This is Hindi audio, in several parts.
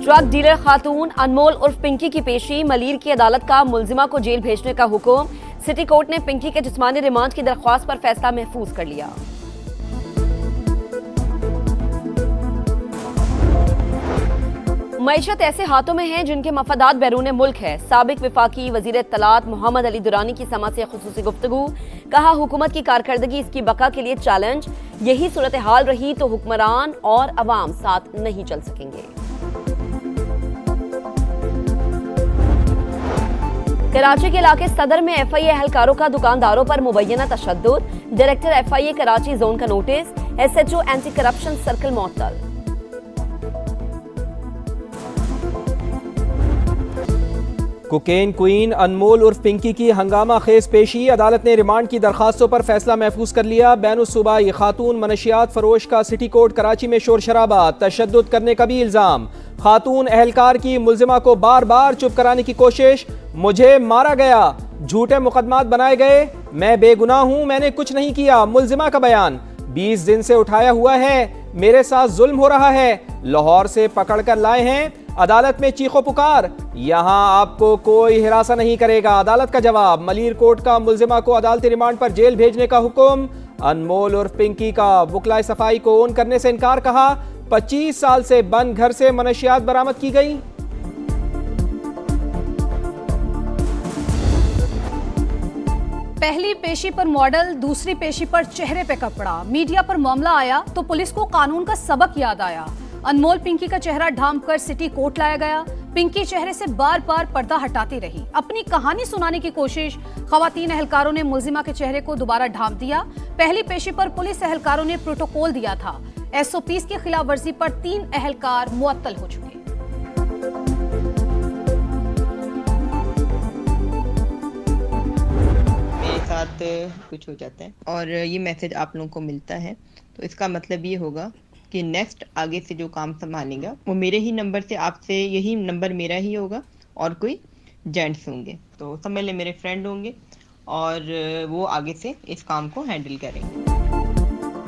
ड्रग डीलर खातून अनमोल उर्फ पिंकी की पेशी। मलीर की अदालत का मुलजिमा को जेल भेजने का हुक्म। सिटी कोर्ट ने पिंकी के जिस्मानी रिमांड की दरख्वास्त पर फैसला महफूज कर लिया। मईशत ऐसे हाथों में है जिनके मफादात बैरून मुल्क है। साबिक विफाकी वजीर इत्तलात मोहम्मद अली दुरानी की समा से खुसूसी गुफ्तगू। कहा, हुकूमत की कारकर्दगी इसकी बका के लिए चैलेंज। यही सूरत हाल रही तो हुक्मरान और अवाम साथ नहीं चल सकेंगे। कराची के इलाके सदर में FIA एहलकारों का दुकानदारों पर मुबैना तशद्दुद। डायरेक्टर FIA कराची जोन का notice. SHO anti corruption circle मुअत्तल। कोकेन क्वीन अनमोल उर्फ पिंकी की हंगामा खेज पेशी। अदालत ने रिमांड की दरखास्तों पर फैसला महफूज कर लिया। बैनुस्सूबाई खातून मनशियात फरोश का सिटी कोर्ट कराची में शोर शराबा, तशद्दुद करने का भी इल्जाम। खातून एहलकार की मुलजिमा को बार बार चुप कराने की कोशिश। मुझे मारा गया, झूठे मुकदमात बनाए गए, मैं बेगुनाह हूं, मैंने कुछ नहीं किया। मुलजिमा का बयान, 20 दिन से उठाया हुआ है, मेरे साथ जुल्म हो रहा है, लाहौर से पकड़कर लाए हैं। अदालत में चीखो पुकार, यहां आपको कोई हिरासा नहीं करेगा। अदालत का जवाब, मलीर कोर्ट का मुलजिमा को अदालती रिमांड पर जेल भेजने का हुक्म। अनमोल उर्फ पिंकी का वकलाए सफाई को ओन करने से इनकार। कहा, 25 साल से बंद घर से मनशियात बरामद की गई। पहली पेशी पर मॉडल, दूसरी पेशी पर चेहरे पे कपड़ा। मीडिया पर मामला आया तो पुलिस को कानून का सबक याद आया। अनमोल पिंकी का चेहरा ढांप कर सिटी कोर्ट लाया गया। पिंकी चेहरे से बार बार पर्दा हटाती रही, अपनी कहानी सुनाने की कोशिश। खवातीन एहलकारों ने मुलजिमा के चेहरे को दोबारा ढांप दिया। पहली पेशी पर पुलिस एहलकारों ने प्रोटोकॉल दिया था। SOPs की खिलाफ वर्जी पर 3 एहलकार मुअत्तल हो चुके। मेरे साथ कुछ हो जाता है और ये मैसेज आप लोगों को मिलता है, तो इसका मतलब ये होगा कि नेक्स्ट आगे से जो काम संभालेगा वो मेरे ही नंबर से, आपसे यही नंबर मेरा ही होगा और कोई जेंट्स होंगे, तो सब मेरे फ्रेंड होंगे और वो आगे से इस काम को हैंडल करेंगे।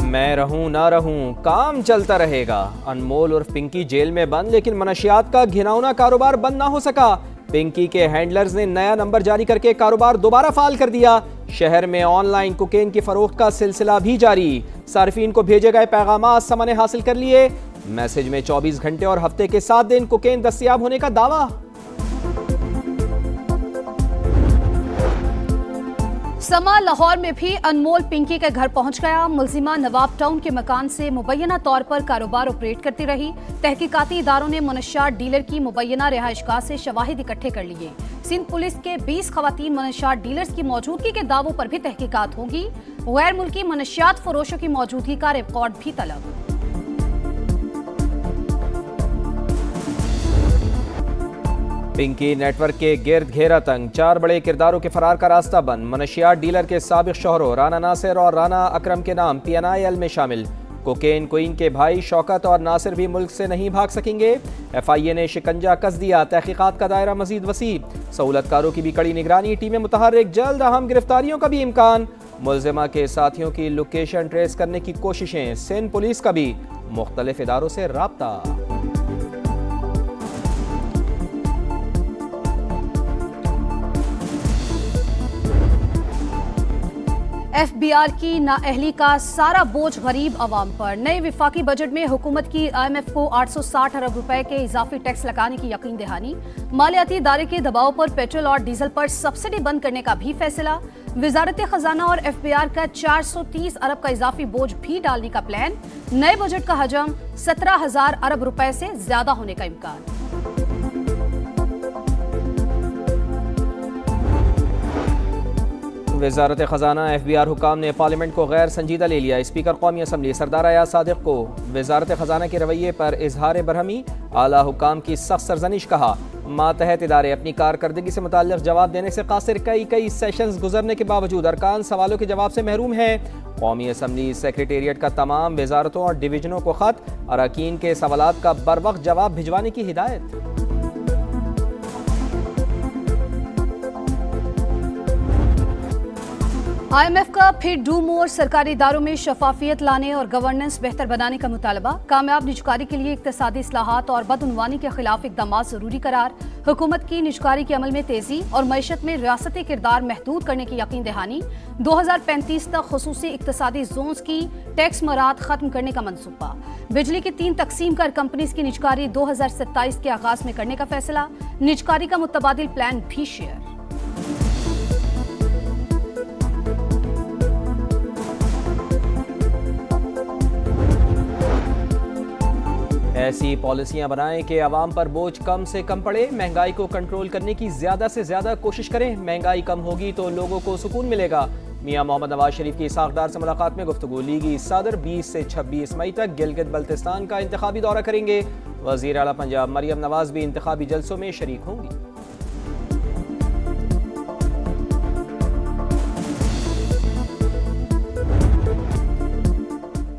मैं रहूं ना रहूं, काम चलता रहेगा। अनमोल उर्फ पिंकी जेल में बंद, लेकिन मनशियात का घिनौना कारोबार बंद ना हो सका। पिंकी के हैंडलर्स ने नया नंबर जारी करके कारोबार दोबारा फाल कर दिया। शहर में ऑनलाइन कोकेन की फरोख्त का सिलसिला भी जारी। सार्फिन को भेजे गए पैगाम समा ने हासिल कर लिए। मैसेज में 24 घंटे और हफ्ते के 7 दिन कोकेन दस्तयाब होने का दावा। समा लाहौर में भी अनमोल पिंकी के घर पहुंच गया। मुलजिमा नवाब टाउन के मकान से मुबैना तौर पर कारोबार ऑपरेट करती रही। तहकीकाती इदारों ने मनशियात डीलर की मुबैना रिहाइशगाह से शवाहिद इकट्ठे कर लिए। सिंध पुलिस के 20 खवातीन मनशियात डीलर्स की मौजूदगी के दावों पर भी तहकीकात होगी। गैर मुल्की मनशियात फरोशों की मौजूदगी का रिकॉर्ड भी तलब। पिंकी नेटवर्क के गिर्द घेरा तंग, 4 बड़े किरदारों के फरार का रास्ता बंद। मनशियात डीलर के साबिक शोहरों राना नासिर और राना अकरम के नाम PNIL में शामिल। कोकेन क्वीन के भाई शौकत और नासिर भी मुल्क से नहीं भाग सकेंगे। FIA ने शिकंजा कस दिया, तहकीकात का दायरा मजीद वसी। सहूलतकारों की भी कड़ी निगरानी, टीमें मुतहर्रिक, जल्द अहम गिरफ्तारियों का भी इम्कान। मुलजिमा के साथियों की लोकेशन ट्रेस करने की कोशिशें। सिंध पुलिस का भी मुख्तलिफ इदारों से राब्ता। FBR की नाअहली का सारा बोझ गरीब अवाम पर। नए विफाकी बजट में हुकूमत की IMF को 860 अरब रुपए के इजाफी टैक्स लगाने की यकीन दहानी। मालियाती इदारे के दबाव पर पेट्रोल और डीजल पर सब्सिडी बंद करने का भी फैसला। वजारत खजाना और FBR का 430 अरब का इजाफी बोझ भी डालने का प्लान। नए बजट का हजम 17,000 अरब रुपए से ज्यादा होने का इम्कान। वजारत खजाना FBR हुकाम ने पार्लियामेंट को गैर संजीदा ले लिया। स्पीकर कौमी असम्बली सरदार अयाज सादिक को वजारत खजाना के रवैये पर इजहार बरहमी, आला हुकाम की सख्त सरजनिश। कहा, मातहत इदारे अपनी कारकर्दगी से मुताल्लिक जवाब देने से कासिर। कई सेशंस गुजरने के बावजूद अरकान सवालों के जवाब से महरूम हैं। कौमी असम्बली सेक्रेटेरिएट का तमाम वजारतों और डिवीजनों को खत, अरकान के सवालात का बर वक्त जवाब भिजवाने की हिदायत। IMF का फिर डू मोर, सरकारी इदारों में शफाफियत लाने और गवर्नेंस बेहतर बनाने का मुतालबा। कामयाब निजकारी के लिए इक्तिसादी इस्लाहात और बदउनवानी के खिलाफ इकदाम जरूरी करार। हुकूमत की निजकारी के अमल में तेजी और मईशत में रियासती किरदार महदूद करने की यकीन दहानी। 2035 तक खुसूसी इक्तिसादी जोन्स की टैक्स मराहत खत्म करने का मंसूबा। बिजली की 3 तकसीम कर कंपनीज की निजकारी 2027 के आगाज में करने का फैसला। निजकारी का मुतबादिल प्लान भी शेयर। ऐसी पॉलिसियां बनाएं कि आवाम पर बोझ कम से कम पड़े। महंगाई को कंट्रोल करने की ज्यादा से ज्यादा कोशिश करें। महंगाई कम होगी तो लोगों को सुकून मिलेगा। मियां मोहम्मद नवाज शरीफ की साखदार से मुलाकात में गुफ्तगू। लीगी सदर 20 से 26 मई तक गिलगित बल्तिस्तान का इंतखाबी दौरा करेंगे। वजीर आला पंजाब मरियम नवाज भी इंतखाबी जलसों में शरीक होंगी।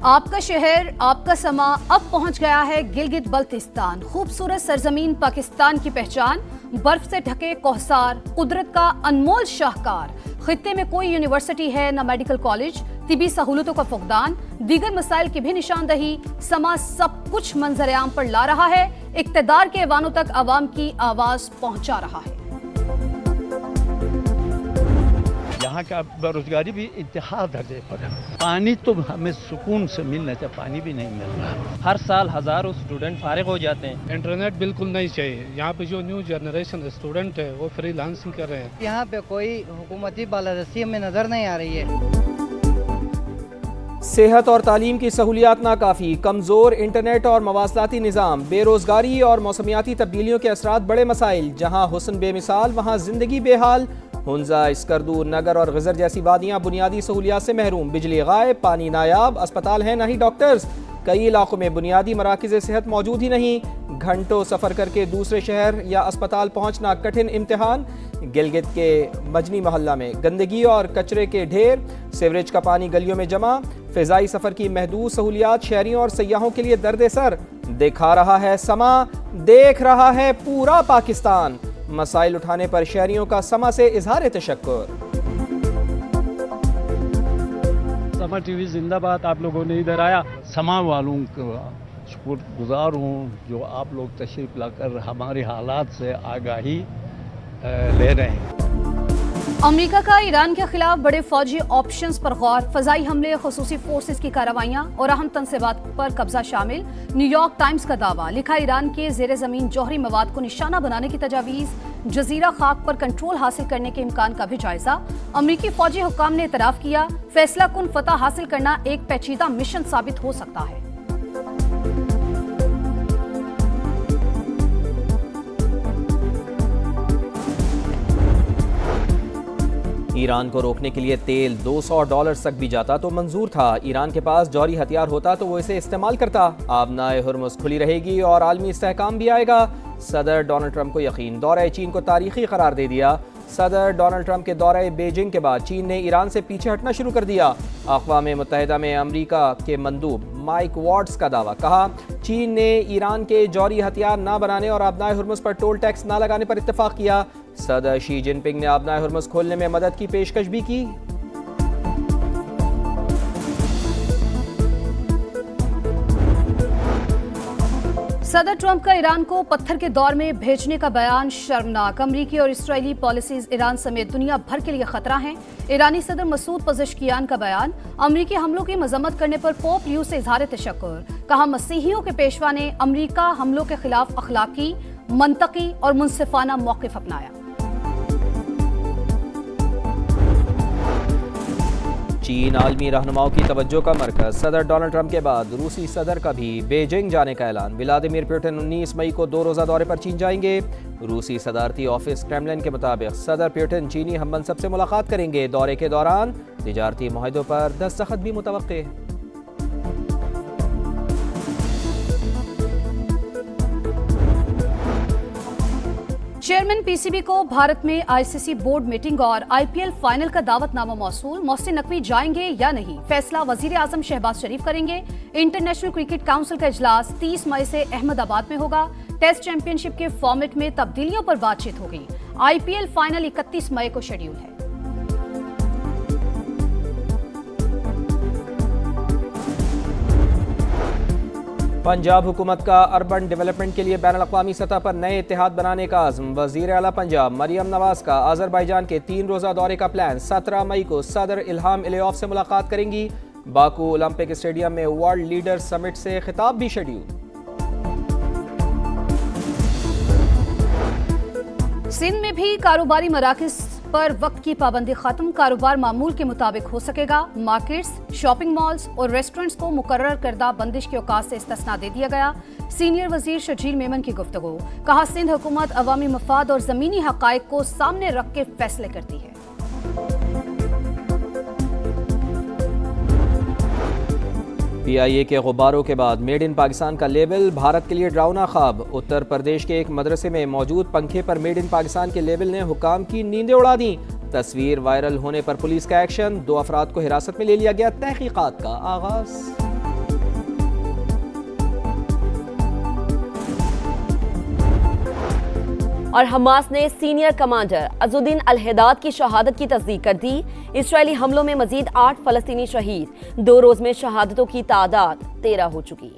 आपका शहर, आपका समा अब पहुंच गया है गिलगित बल्तिस्तान। खूबसूरत सरजमीन पाकिस्तान की पहचान, बर्फ से ढके कोहसार, कुदरत का अनमोल शाहकार। खित्ते में कोई यूनिवर्सिटी है न मेडिकल कॉलेज, तिबी सहूलतों का फुकदान, दीगर मसाइल की भी निशानदही। समा सब कुछ मंजर आम पर ला रहा है, इक्तदार के ऐवानों तक आवाम की आवाज पहुंचा रहा है। यहाँ का बेरोजगारी भी इंतहा दर्जे पर है। पानी तो हमें सुकून से मिलना चाहिए, पानी भी नहीं मिल रहा। हर साल हजारों स्टूडेंट फारिग हो जाते हैं। इंटरनेट बिल्कुल नहीं चाहिए। यहाँ पे जो न्यू जनरेशन स्टूडेंट है वो फ्रीलांसिंग कर रहे हैं। यहाँ पे कोई हुकूमती बालादस्ती हमें नजर नहीं आ रही है। सेहत और तालीम की सहूलियात नाकाफी, कमजोर इंटरनेट और मवासलाती निज़ाम, बेरोजगारी और मौसमियाती तब्दीलियों के असरात बड़े मसाइल। जहाँ हुस्न बेमिसाल वहाँ जिंदगी बेहाल। हुंजा, स्कर्दू, नगर और गजर जैसी वादियाँ बुनियादी सहूलियात से महरूम। बिजली गायब, पानी नायाब, अस्पताल हैं ना ही डॉक्टर्स। कई इलाकों में बुनियादी मराकिज़ सेहत मौजूद ही नहीं। घंटों सफ़र करके दूसरे शहर या अस्पताल पहुँचना कठिन इम्तिहान। गिलगित के मजनी मोहल्ला में गंदगी और कचरे के ढेर, सीवरेज का पानी गलियों में जमा। फ़िज़ाई सफ़र की महदूद सहूलियात शहरियों और सयाहों के लिए दर्द सर। दिखा रहा है समा, देख रहा है पूरा पाकिस्तान। मसाइल उठाने पर शहरियों का समा से इजहार तशक्कुर। समा टीवी जिंदाबाद। आप लोगों ने इधर आया, समा वालों का शुक्रगुजार हूँ जो आप लोग तशरीफ लाकर हमारे हालात से आगाही ले रहे हैं। अमेरिका का ईरान के खिलाफ बड़े फौजी ऑप्शंस पर गौर। फजाई हमले, खुसूसी फोर्सेस की कार्रवाइयां और अहम तनसीबात पर कब्जा शामिल। न्यूयॉर्क टाइम्स का दावा, लिखा ईरान के जेर जमीन जौहरी मवाद को निशाना बनाने की तजावीज। जजीरा खाक पर कंट्रोल हासिल करने के इम्कान का भी जायजा। अमरीकी फौजी हुक्काम ने इतराफ किया, फैसला कुन फतह हासिल करना एक पेचीदा मिशन साबित हो सकता है। ईरान को रोकने के लिए तेल $200 तक भी जाता तो मंजूर था। ईरान के पास जौहरी हथियार होता तो वो इसे इस्तेमाल करता। आबनाए हुर्मुज़ खुली रहेगी और आलमी इस्तेहकाम भी आएगा। सदर डोनाल्ड ट्रंप को यकीन, दौरा चीन को तारीखी करार दे दिया। सदर डोनाल्ड ट्रंप के दौरे बीजिंग के बाद चीन ने ईरान से पीछे हटना शुरू कर दिया। अक़वाम मुत्तहिदा में अमरीका के मंदूब माइक वाट्स का दावा, कहा चीन ने ईरान के जौहरी हथियार ना बनाने और आबनाए हुर्मुज़ पर टोल टैक्स ना लगाने पर इत्तेफाक किया। सदर शी जिनपिंग ने आबनाए हुर्मुज़ खोलने में मदद की पेशकश भी की। सदर ट्रंप का ईरान को पत्थर के दौर में भेजने का बयान शर्मनाक। अमरीकी और इसराइली पॉलिसीज ईरान समेत दुनिया भर के लिए खतरा हैं। ईरानी सदर मसूद पज़ेश्कियान का बयान, अमरीकी हमलों की मजम्मत करने पर पोप लियो से इजहार तशक्कुर। कहा मसीहियों के पेशवा ने अमरीका हमलों के खिलाफ अखलाकी, मंतकी और मुनसिफाना मौक़िफ़ अपनाया। चीन आलमी रहनुमाओं की तवज्जो का मरकज। सदर डोनाल्ड ट्रंप के बाद रूसी सदर का भी बीजिंग जाने का ऐलान। व्लादिमीर पुतिन 19 मई को 2 रोज़ा दौरे पर चीन जाएंगे। रूसी सदारती ऑफिस क्रेमलिन के मुताबिक सदर पुतिन चीनी हममनसब से मुलाकात करेंगे। दौरे के दौरान तिजारती मुआहदों पर दस्तखत भी मुतवक्के। चेयरमैन पीसीबी को भारत में आईसीसी बोर्ड मीटिंग और आईपीएल फाइनल का दावतनामा मौसूल। मोहसिन नकवी जाएंगे या नहीं, फैसला वजीर आजम शहबाज शरीफ करेंगे। इंटरनेशनल क्रिकेट काउंसिल का इजलास 30 मई से अहमदाबाद में होगा। टेस्ट चैंपियनशिप के फॉर्मेट में तब्दीलियों पर बातचीत होगी। आईपीएल फाइनल 31 मई को शेड्यूल है। पंजाब हुकूमत का अर्बन डेवलपमेंट के लिए बैनुल-अक़वामी सतह पर नए इत्तेहाद बनाने का आज़म। वज़ीर आला पंजाब मरियम नवाज का आज़रबाईजान के 3 रोज़ा दौरे का प्लान। 17 मई को सदर इल्हाम इलियॉफ से मुलाकात करेंगी। बाकू ओलंपिक स्टेडियम में वर्ल्ड लीडर समिट से खिताब भी शेड्यूल। सिंध में भी कारोबारी मराकज़ पर वक्त की पाबंदी खत्म। कारोबार मामूल के मुताबिक हो सकेगा। मार्केट्स, शॉपिंग मॉल्स और रेस्टोरेंट्स को मुकर्रर करदा बंदिश के औकात से इस्तिस्ना दे दिया गया। सीनियर वजीर शजील मेमन की गुफ्तगू। कहा, सिंध हुकूमत अवामी मफाद और ज़मीनी हक़ाइक़ को सामने रख के फैसले करती है। PIA के गुब्बारों के बाद मेड इन पाकिस्तान का लेबल भारत के लिए डरावना ख्वाब। उत्तर प्रदेश के एक मदरसे में मौजूद पंखे पर मेड इन पाकिस्तान के लेबल ने हुकाम की नींदें उड़ा दी। तस्वीर वायरल होने पर पुलिस का एक्शन। 2 अफराद को हिरासत में ले लिया गया। तहकीकात का आगाज। और हमास ने सीनियर कमांडर अजुद्दीन अल-हिदाद की शहादत की तस्दीक कर दी। इजरायली हमलों में मजीद 8 फलस्तीनी शहीद। 2 रोज में शहादतों की तादाद 13 हो चुकी।